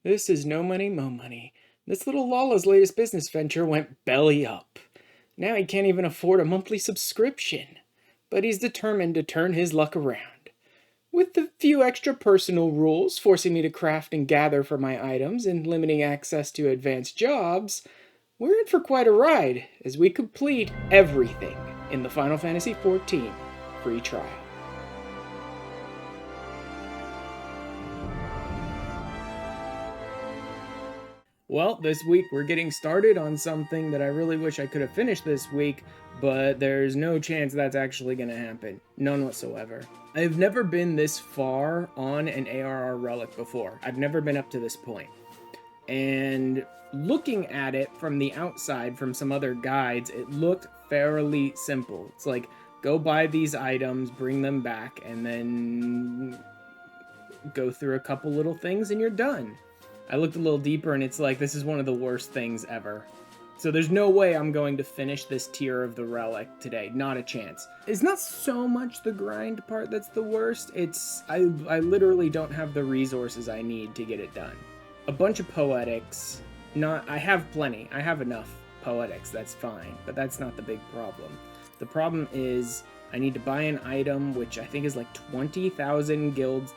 This is no money, mo money. This little Lala's latest business venture went belly up. Now he can't even afford a monthly subscription. But he's determined to turn his luck around. With the few extra personal rules forcing me to craft and gather for my items and limiting access to advanced jobs, we're in for quite a ride as we complete everything in the Final Fantasy XIV free trial. Well, this week we're getting started on something that I really wish I could have finished this week, but there's no chance that's actually going to happen. None whatsoever. I've never been this far on an ARR Relic before. I've never been up to this point. And looking at it from the outside, from some other guides, it looked fairly simple. It's like, go buy these items, bring them back, and then go through a couple little things and you're done. I looked a little deeper and it's like, this is one of the worst things ever. So there's no way I'm going to finish this tier of the Relic today. Not a chance. It's not so much the grind part that's the worst. It's, I literally don't have the resources I need to get it done. A bunch of poetics. I have plenty. I have enough poetics. That's fine. But that's not the big problem. The problem is I need to buy an item, which I think is like 20,000 guild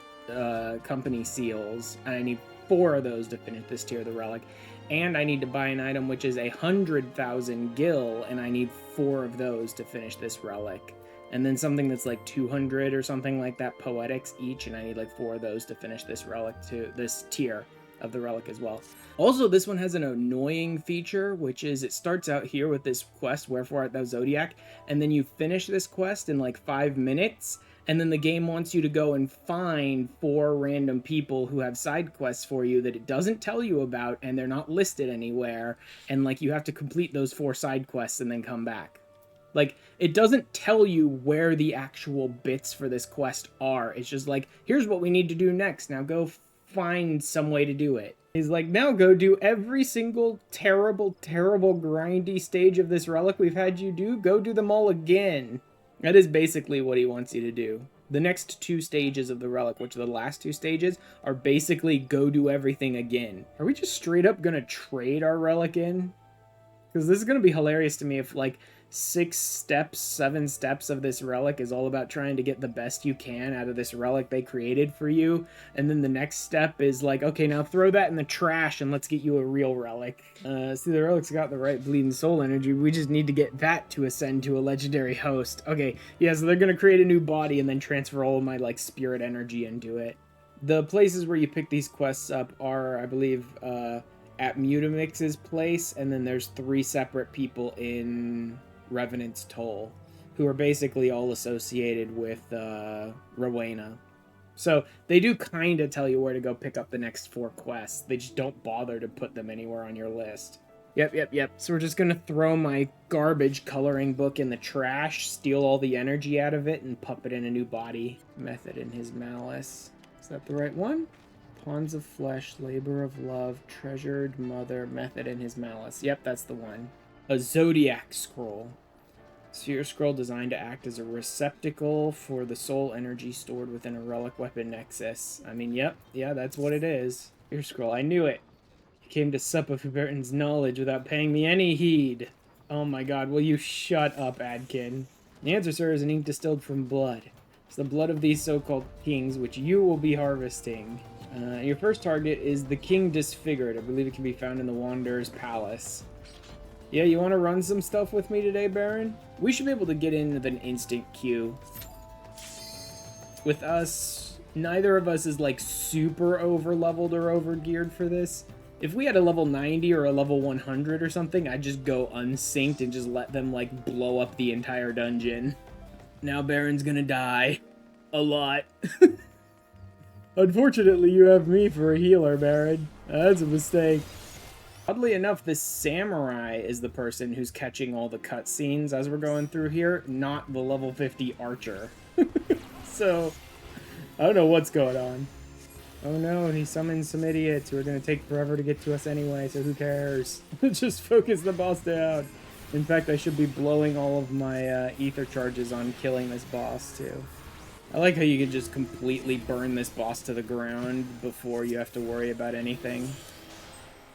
company seals. And I need 4 of those to finish this tier of the Relic. And I need to buy an item which is 100,000 gil, and I need 4 of those to finish this Relic. And then something that's like 200 or something like that poetics each, and I need like 4 of those to finish this Relic, to this tier of the Relic as well. Also, this one has an annoying feature, which is it starts out here with this quest, Wherefore Art Thou Zodiac, and then you finish this quest in like 5 minutes, and then the game wants you to go and find 4 random people who have side quests for you that it doesn't tell you about, and they're not listed anywhere, and like you have to complete those 4 side quests and then come back. Like, it doesn't tell you where the actual bits for this quest are. It's just like, here's what we need to do next. Now go find some way to do it. He's like, now go do every single terrible, terrible grindy stage of this Relic we've had you do. Go do them all again. That is basically what he wants you to do. The next 2 stages of the Relic, which are the last 2 stages, are basically go do everything again. Are we just straight up gonna trade our Relic in? Because this is gonna be hilarious to me if like 6 steps, 7 steps of this Relic is all about trying to get the best you can out of this Relic they created for you, and then the next step is like, okay, now throw that in the trash and let's get you a real Relic. See, the Relic's got the right bleeding soul energy, we just need to get that to ascend to a legendary host. Okay, yeah, so they're gonna create a new body and then transfer all of my like spirit energy into it. The places where you pick these quests up are, I believe, at Mutamix's place, and then there's 3 separate people in Revenant's Toll, who are basically all associated with Rowena. So they do kind of tell you where to go pick up the next 4 quests. They just don't bother to put them anywhere on your list. Yep. So we're just gonna throw my garbage coloring book in the trash, steal all the energy out of it, and puppet in a new body. Method in his malice. Is that the right one? Pawns of Flesh, Labor of Love, Treasured Mother, Method in his malice. Yep, that's the one. A Zodiac Scroll. Sphere scroll designed to act as a receptacle for the soul energy stored within a relic weapon nexus. I mean, yeah, that's what it is. Sphere scroll, I knew it. He came to sup of Huberton's knowledge without paying me any heed. Oh my god, will you shut up, Adkin? The answer, sir, is an ink distilled from blood. It's the blood of these so-called kings, which you will be harvesting. Your first target is the King Disfigured. I believe it can be found in the Wanderer's Palace. Yeah, you want to run some stuff with me today, Baron? We should be able to get in with an instant queue. With us, neither of us is like super over-leveled or over-geared for this. If we had a level 90 or a level 100 or something, I'd just go unsynced and just let them like blow up the entire dungeon. Now Baron's gonna die. A lot. Unfortunately, you have me for a healer, Baron. That's a mistake. Oddly enough, this samurai is the person who's catching all the cutscenes as we're going through here, not the level 50 archer. So, I don't know what's going on. Oh no, he summoned some idiots who are going to take forever to get to us anyway, so who cares? Just focus the boss down. In fact, I should be blowing all of my ether charges on killing this boss, too. I like how you can just completely burn this boss to the ground before you have to worry about anything.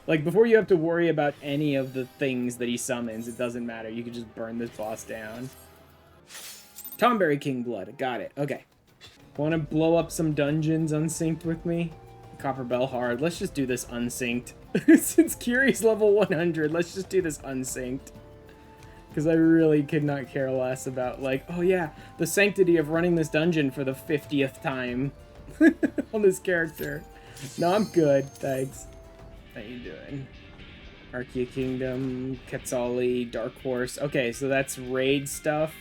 Like, before you have to worry about any of the things that he summons, it doesn't matter. You can just burn this boss down. Tomberry King Blood. Got it. Okay. Want to blow up some dungeons unsynced with me? Copper Bell hard. Let's just do this unsynced. Since Kiri's level 100, let's just do this unsynced. Because I really could not care less about, like, oh yeah, the sanctity of running this dungeon for the 50th time on this character. No, I'm good, thanks. How you doing? Archaea Kingdom, Quetzali, Dark Horse. Okay, so that's raid stuff.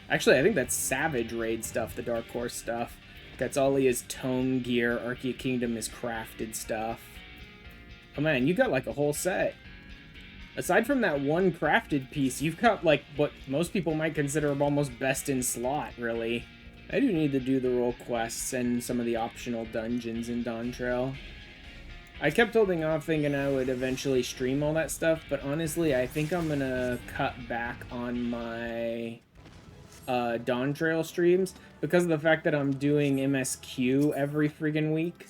Actually, I think that's Savage raid stuff, the Dark Horse stuff. Quetzali is tome gear, Archaea Kingdom is crafted stuff. Oh man, you got like a whole set. Aside from that one crafted piece, you've got, like, what most people might consider almost best in slot, really. I do need to do the role quests and some of the optional dungeons in Dawntrail. I kept holding off thinking I would eventually stream all that stuff, but honestly, I think I'm gonna cut back on my Dawntrail streams because of the fact that I'm doing MSQ every friggin' week.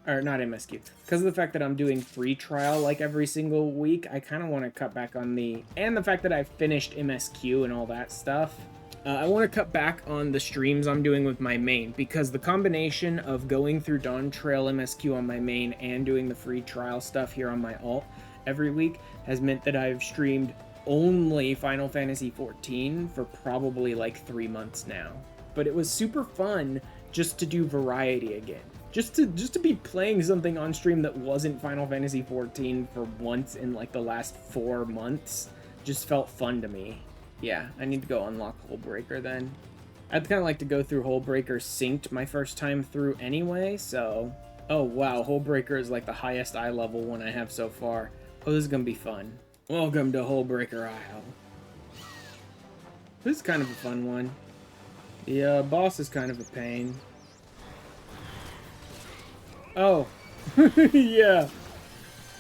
Or not MSQ. Because of the fact that I'm doing free trial like every single week, I kind of want to cut back on the... And the fact that I've finished MSQ and all that stuff. I want to cut back on the streams I'm doing with my main, because the combination of going through Dawntrail MSQ on my main and doing the free trial stuff here on my alt every week has meant that I've streamed only Final Fantasy XIV for probably like 3 months now. But it was super fun just to do variety again. Just to be playing something on stream that wasn't Final Fantasy XIV for once in like the last 4 months just felt fun to me. Yeah, I need to go unlock Hullbreaker then. I'd kind of like to go through Hullbreaker synced my first time through anyway, so... Oh wow, Hullbreaker is like the highest eye level one I have so far. Oh, this is gonna be fun. Welcome to Hullbreaker Isle. This is kind of a fun one. The boss is kind of a pain. Oh, yeah,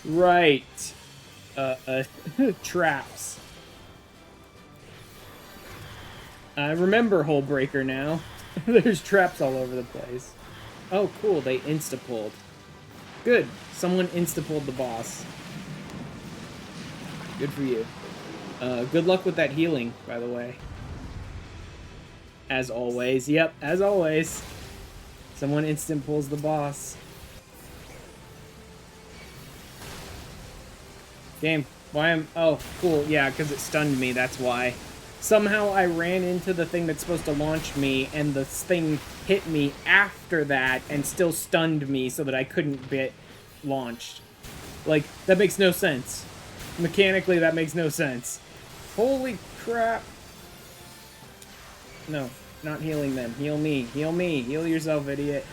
right, traps. I remember Hullbreaker now. There's traps all over the place. Oh, cool, they insta-pulled. Good, someone insta-pulled the boss. Good for you. Good luck with that healing, by the way. As always, yep, as always. Someone instant pulls the boss. Game, why am... Oh, cool, yeah, because it stunned me, that's why. Somehow I ran into the thing that's supposed to launch me, and the thing hit me after that and still stunned me so that I couldn't get launched. Like, that makes no sense. Mechanically, that makes no sense. Holy crap. No, not healing them. Heal me, heal me. Heal yourself, idiot.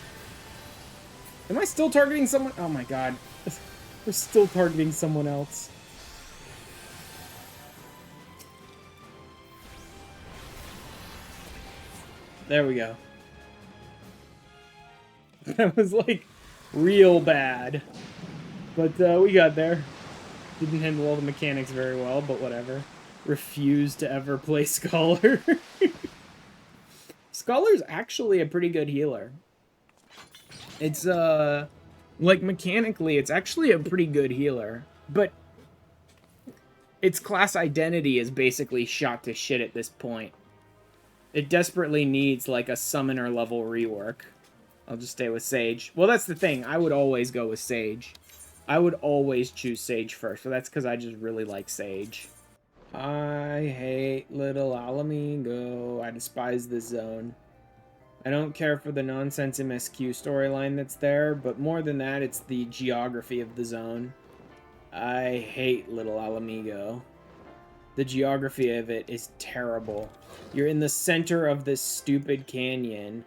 Am I still targeting someone? Oh my god. We're still targeting someone else. There we go. That was like real bad. But we got there. Didn't handle all the mechanics very well, but whatever. Refused to ever play Scholar. Scholar's actually a pretty good healer. It's, like, mechanically, it's actually a pretty good healer. But its class identity is basically shot to shit at this point. It desperately needs, like, a summoner level rework. I'll just stay with Sage. Well, that's the thing. I would always go with Sage. I would always choose Sage first, so that's because I just really like Sage. I hate Little Alamingo. I despise this zone. I don't care for the nonsense MSQ storyline that's there, but more than that, it's the geography of the zone. I hate Little Alamigo. The geography of it is terrible. You're in the center of this stupid canyon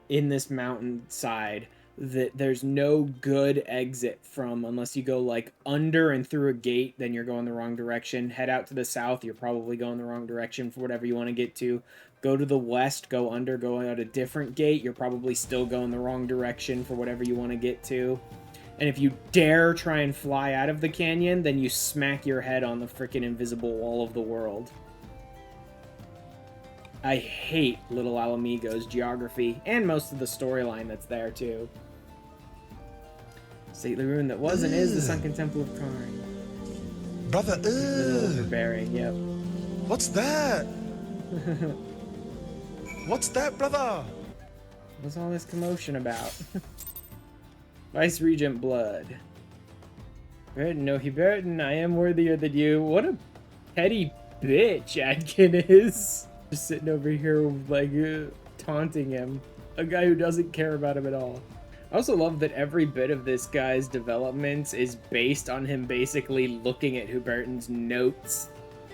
in this mountainside that there's no good exit from unless you go like under and through a gate, then you're going the wrong direction. Head out to the south, you're probably going the wrong direction for whatever you want to get to. Go to the west, go under, go out a different gate, you're probably still going the wrong direction for whatever you want to get to. And if you dare try and fly out of the canyon, then you smack your head on the freaking invisible wall of the world. I hate Little Alamego's geography, and most of the storyline that's there, too. Stately ruin that was and is the sunken temple of Karn. Brother, A little overbearing, yep. What's that? What's that, brother? What's all this commotion about? Vice Regent blood. Burton, no, Burton, I am worthier than you. What a petty bitch Adkin is. Just sitting over here, like, taunting him. A guy who doesn't care about him at all. I also love that every bit of this guy's development is based on him basically looking at Huberton's notes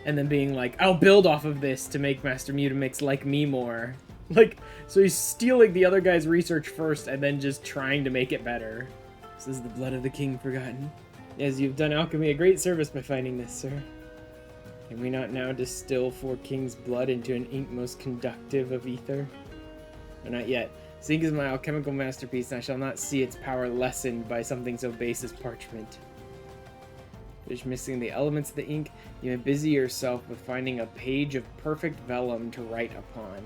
and then being like, I'll build off of this to make Master Mutamix like me more. Like, so he's stealing the other guy's research first and then just trying to make it better. This is the blood of the king forgotten. Yes, you've done alchemy a great service by finding this, sir. Can we not now distill 4 kings' blood into an ink most conductive of ether? Or not yet. This ink is my alchemical masterpiece, and I shall not see its power lessened by something so base as parchment. Finish mixing the elements of the ink, you may busy yourself with finding a page of perfect vellum to write upon,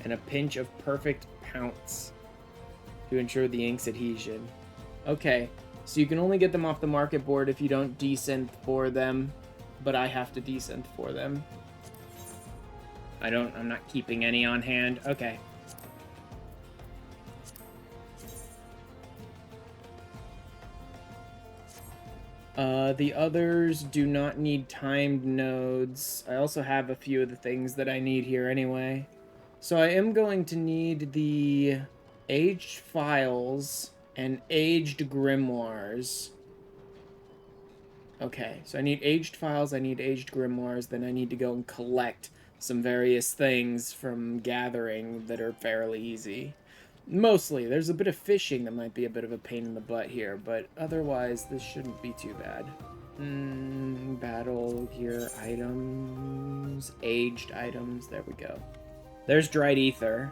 and a pinch of perfect pounce to ensure the ink's adhesion. Okay, so you can only get them off the market board if you don't desynth for them, but I have to desynth for them. I'm not keeping any on hand. Okay. The others do not need timed nodes. I also have a few of the things that I need here anyway. So I am going to need the aged files and aged grimoires. Okay, so I need aged files, I need aged grimoires, then I need to go and collect some various things from gathering that are fairly easy. Mostly. There's a bit of fishing that might be a bit of a pain in the butt here, but otherwise this shouldn't be too bad. Battle here, items, aged items, there we go. There's dried ether.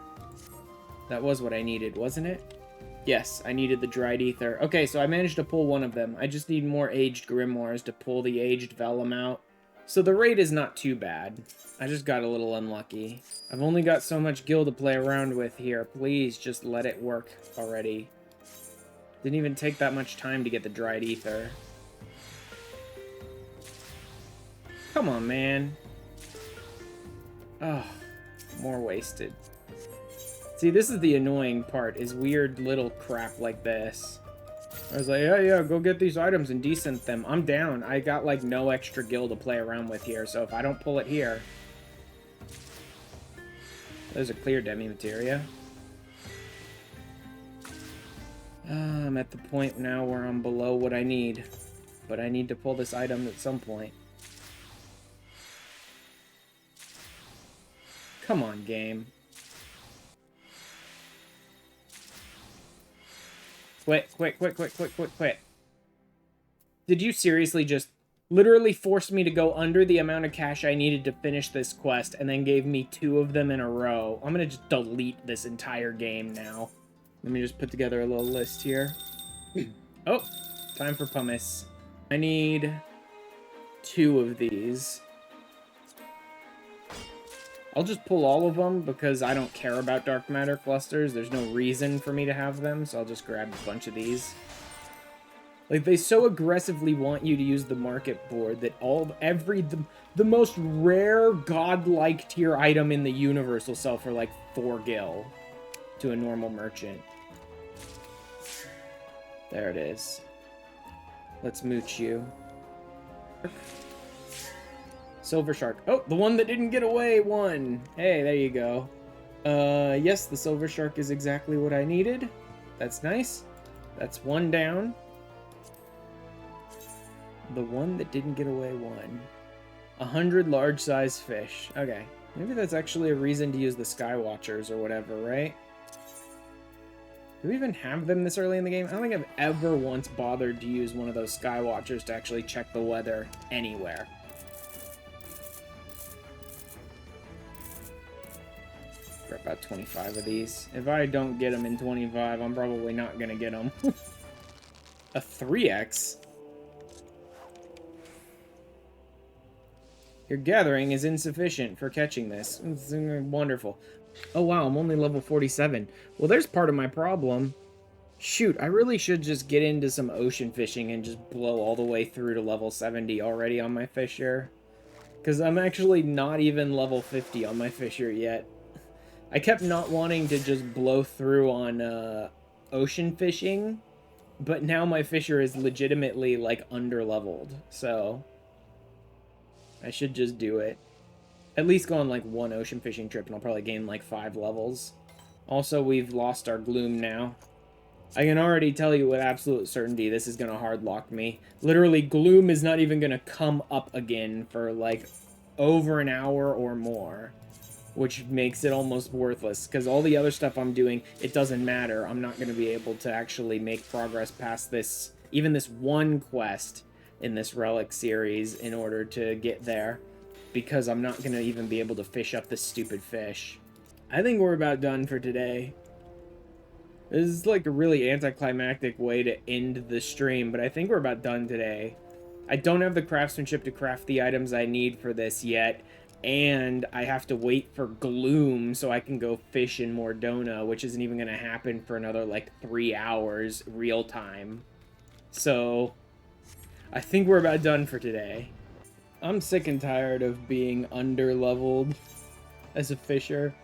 That was what I needed, wasn't it? Yes, I needed the dried ether. Okay, so I managed to pull one of them. I just need more aged grimoires to pull the aged vellum out. So the rate is not too bad. I just got a little unlucky. I've only got so much gil to play around with here. Please just let it work already. Didn't even take that much time to get the dried ether. Come on, man. Oh, more wasted. See, this is the annoying part, is weird little crap like this. I was like, yeah, go get these items and desynth them. I'm down. I got, like, no extra gil to play around with here, so if I don't pull it here... There's a clear demi-materia. I'm at the point now where I'm below what I need. But I need to pull this item at some point. Come on, game. Quit. Did you seriously just literally force me to go under the amount of cash I needed to finish this quest and then gave me 2 of them in a row? I'm gonna just delete this entire game now. Let me just put together a little list here. Oh, time for pumice. I need 2 of these. I'll just pull all of them because I don't care about dark matter clusters. There's no reason for me to have them, so I'll just grab a bunch of these. Like, they so aggressively want you to use the market board that the most rare godlike tier item in the universe will sell for like 4 gil to a normal merchant. There it is. Let's mooch you. Silver shark. Oh, the one that didn't get away won. Hey, there you go. Yes, the silver shark is exactly what I needed. That's nice. That's 1 down. The one that didn't get away won. 100 large-sized fish. Okay. Maybe that's actually a reason to use the Skywatchers or whatever, right? Do we even have them this early in the game? I don't think I've ever once bothered to use one of those Skywatchers to actually check the weather anywhere. For about 25 of these. If I don't get them in 25, I'm probably not going to get them. A 3x? Your gathering is insufficient for catching this. It's wonderful. Oh wow, I'm only level 47. Well, there's part of my problem. Shoot, I really should just get into some ocean fishing and just blow all the way through to level 70 already on my fisher. Because I'm actually not even level 50 on my fisher yet. I kept not wanting to just blow through on ocean fishing, but now my fisher is legitimately, like, under-leveled, so I should just do it. At least go on, like, one ocean fishing trip, and I'll probably gain, like, 5 levels. Also, we've lost our gloom now. I can already tell you with absolute certainty this is going to hardlock me. Literally, gloom is not even going to come up again for, like, over an hour or more, which makes it almost worthless, because all the other stuff I'm doing, it doesn't matter. I'm not going to be able to actually make progress past this, even this one quest in this Relic series in order to get there, because I'm not going to even be able to fish up this stupid fish. I think we're about done for today. This is like a really anticlimactic way to end the stream, but I think we're about done today. I don't have the craftsmanship to craft the items I need for this yet, and I have to wait for gloom so I can go fish in Mordona, which isn't even going to happen for another like 3 hours real time. So I think we're about done for today. I'm sick and tired of being under-leveled as a fisher.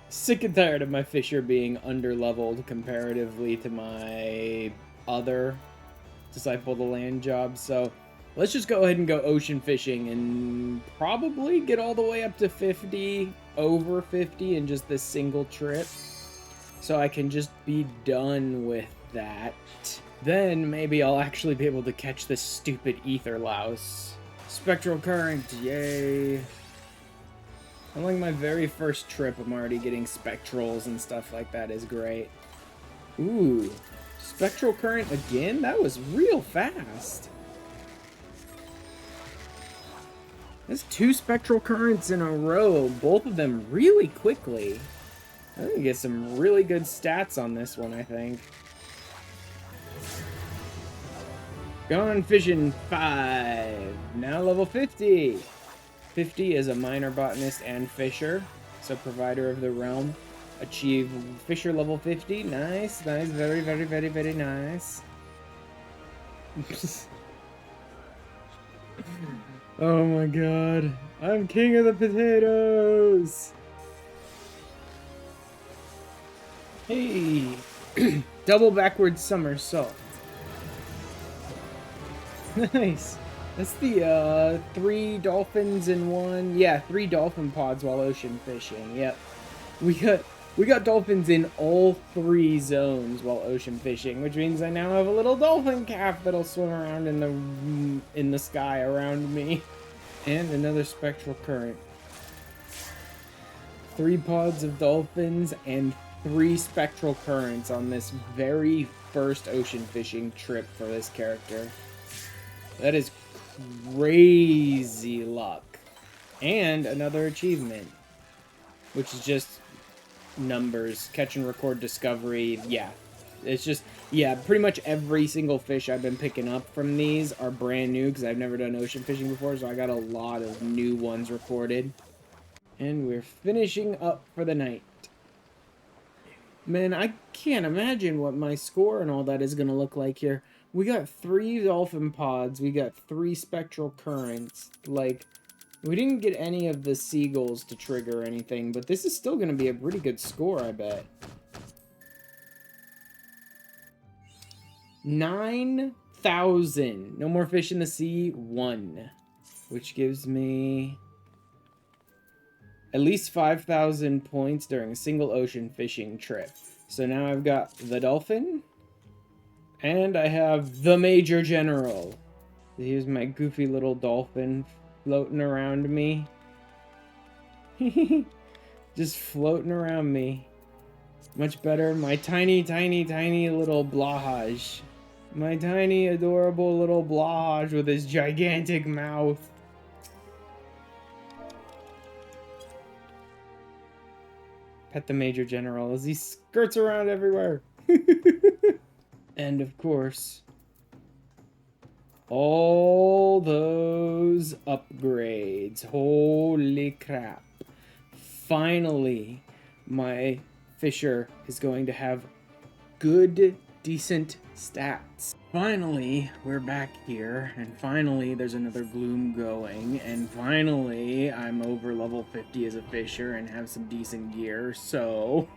Sick and tired of my fisher being under-leveled comparatively to my other Disciple of the Land jobs, so let's just go ahead and go ocean fishing and probably get all the way up to 50, over 50 in just this single trip, so I can just be done with that. Then maybe I'll actually be able to catch this stupid ether louse. Spectral current, yay. On like my very first trip, I'm already getting spectrals and stuff like that is great. Ooh, spectral current again? That was real fast. That's 2 spectral currents in a row, both of them really quickly. I'm gonna get some really good stats on this one, I think. Gone fishing 5, now level 50. 50 is a minor botanist and fisher, so provider of the realm. Achieve fisher level 50. Nice, nice, very, very, very, very nice. Oh my god, I'm king of the potatoes. Hey, double backward somersault. Nice. That's the 3 dolphins in 1. Yeah, 3 dolphin pods while ocean fishing. Yep. We got dolphins in all 3 zones while ocean fishing, which means I now have a little dolphin calf that'll swim around in the sky around me. And another spectral current. 3 pods of dolphins and 3 spectral currents on this very first ocean fishing trip for this character. That is crazy luck. And another achievement, which is just numbers, catch and record discovery. Yeah, it's just, yeah, pretty much every single fish I've been picking up from these are brand new because I've never done ocean fishing before, so I got a lot of new ones recorded. And we're finishing up for the night. Man, I can't imagine what my score and all that is gonna look like here. We got 3 dolphin pods, we got 3 spectral currents, like, we didn't get any of the seagulls to trigger anything, but this is still gonna be a pretty good score, I bet. 9,000. No more fish in the sea, 1. Which gives me at least 5,000 points during a single ocean fishing trip. So now I've got the dolphin, and I have the Major General. Here's my goofy little dolphin floating around me. Just floating around me. Much better. My tiny, tiny, tiny little Blahaj. My tiny, adorable little Blahaj with his gigantic mouth. Pet the Major General as he skirts around everywhere. And of course, all those upgrades. upgrades. Holy crap. Finally, my fisher is going to have good, decent stats. Finally, we're back here, and finally there's another gloom going, and finally I'm over level 50 as a fisher and have some decent gear, so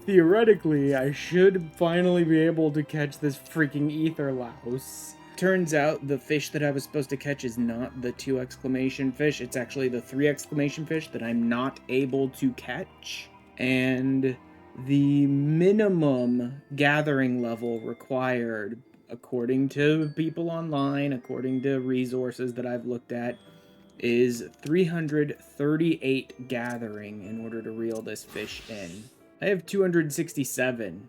theoretically I should finally be able to catch this freaking ether louse. Turns out the fish that I was supposed to catch is not the 2 exclamation fish, it's actually the 3 exclamation fish that I'm not able to catch, and the minimum gathering level required, according to people online, according to resources that I've looked at, is 338 gathering in order to reel this fish in. I have 267.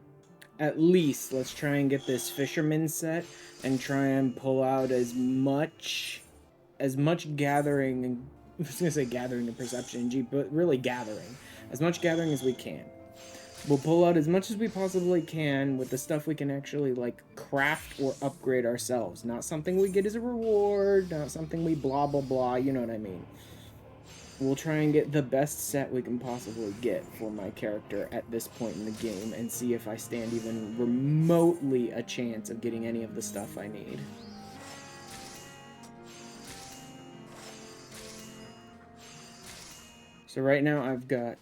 At least, let's try and get this fisherman set and try and pull out as much gathering, I was gonna say gathering and perception, but really gathering. As much gathering as we can. We'll pull out as much as we possibly can with the stuff we can actually, like, craft or upgrade ourselves. Not something we get as a reward, not something we blah blah blah, you know what I mean. We'll try and get the best set we can possibly get for my character at this point in the game and see if I stand even remotely a chance of getting any of the stuff I need. So right now I've got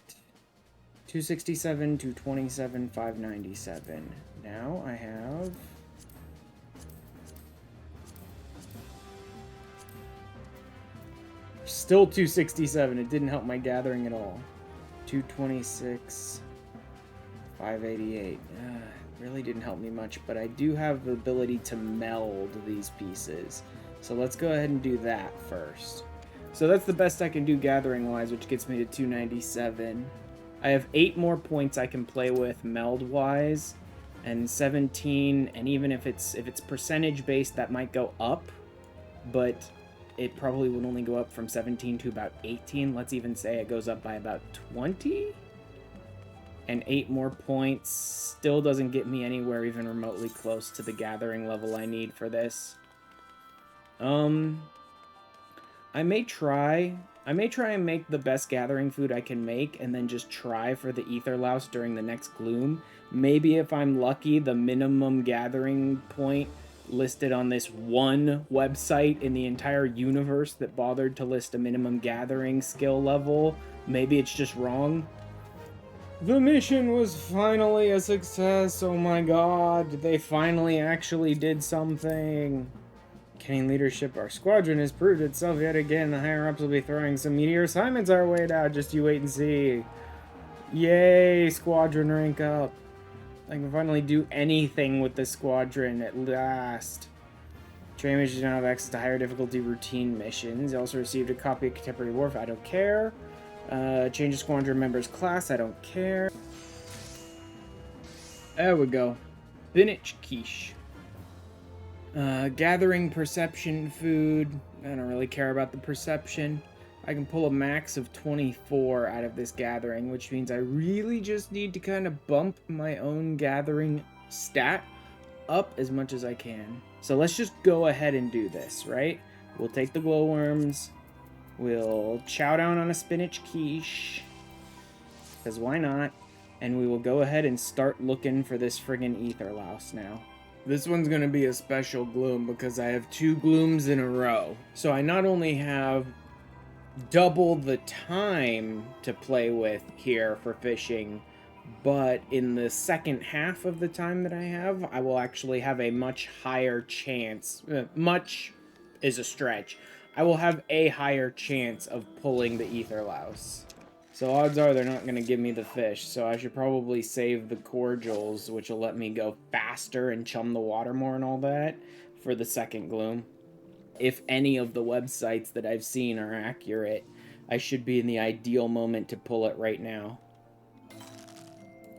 267, 227, 597. Now I have still 267. It didn't help my gathering at all. 226, 588. Really didn't help me much, but I do have the ability to meld these pieces. So let's go ahead and do that first. So that's the best I can do gathering-wise, which gets me to 297. I have 8 more points I can play with meld-wise, and 17, and even if it's percentage-based, that might go up, but it probably would only go up from 17 to about 18. Let's even say it goes up by about 20? And 8 more points still doesn't get me anywhere even remotely close to the gathering level I need for this. I may try and make the best gathering food I can make, and then just try for the ether louse during the next gloom. Maybe if I'm lucky, the minimum gathering point listed on this one website in the entire universe that bothered to list a minimum gathering skill level, maybe it's just wrong. The mission was finally a success, oh my god, they finally actually did something. Gaining leadership, our squadron has proved itself yet again. The higher-ups will be throwing some meteor assignments our way now. Just you wait and see. Yay, squadron rank up. I can finally do anything with the squadron at last. Training missions now have access to higher difficulty routine missions. You also received a copy of Contemporary Warfare. I don't care. Change a squadron member's class. I don't care. There we go. Spinach quiche. Gathering perception food. I don't really care about the perception. I can pull a max of 24 out of this gathering, which means I really just need to kind of bump my own gathering stat up as much as I can. So let's just go ahead and do this, right? We'll take the glowworms. We'll chow down on a spinach quiche. Because why not? And we will go ahead and start looking for this friggin' ether louse now. This one's going to be a special gloom because I have 2 glooms in a row. So I not only have double the time to play with here for fishing, but in the second half of the time that I have, I will actually have a much higher chance. Much is a stretch. I will have a higher chance of pulling the ether louse. So odds are they're not going to give me the fish, so I should probably save the cordials, which will let me go faster and chum the water more and all that, for the second gloom. If any of the websites that I've seen are accurate, I should be in the ideal moment to pull it right now.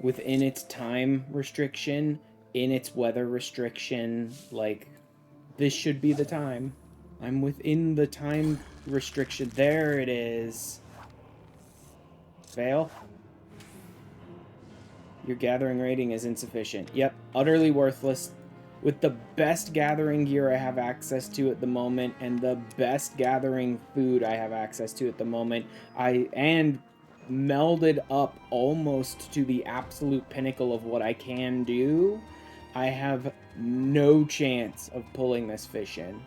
Within its time restriction, in its weather restriction, like, this should be the time. I'm within the time restriction. There it is. Fail. Your gathering rating is insufficient. Yep, utterly worthless. with the best gathering gear I have access to at the moment and the best gathering food I have access to at the moment, and melded up almost to the absolute pinnacle of what I can do, I have no chance of pulling this fish in.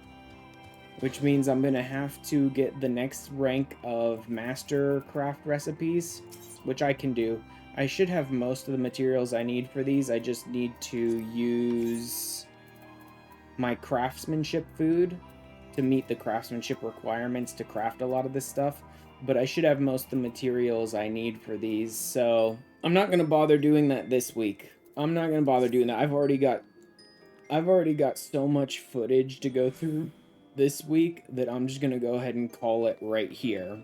Which means I'm gonna have to get the next rank of master craft recipes, which I can do. I should have most of the materials I need for these. I just need to use my craftsmanship food to meet the craftsmanship requirements to craft a lot of this stuff. But I should have most of the materials I need for these, so I'm not gonna bother doing that this week. I'm not gonna bother doing that. I've already got so much footage to go through this week that I'm just gonna go ahead and call it right here.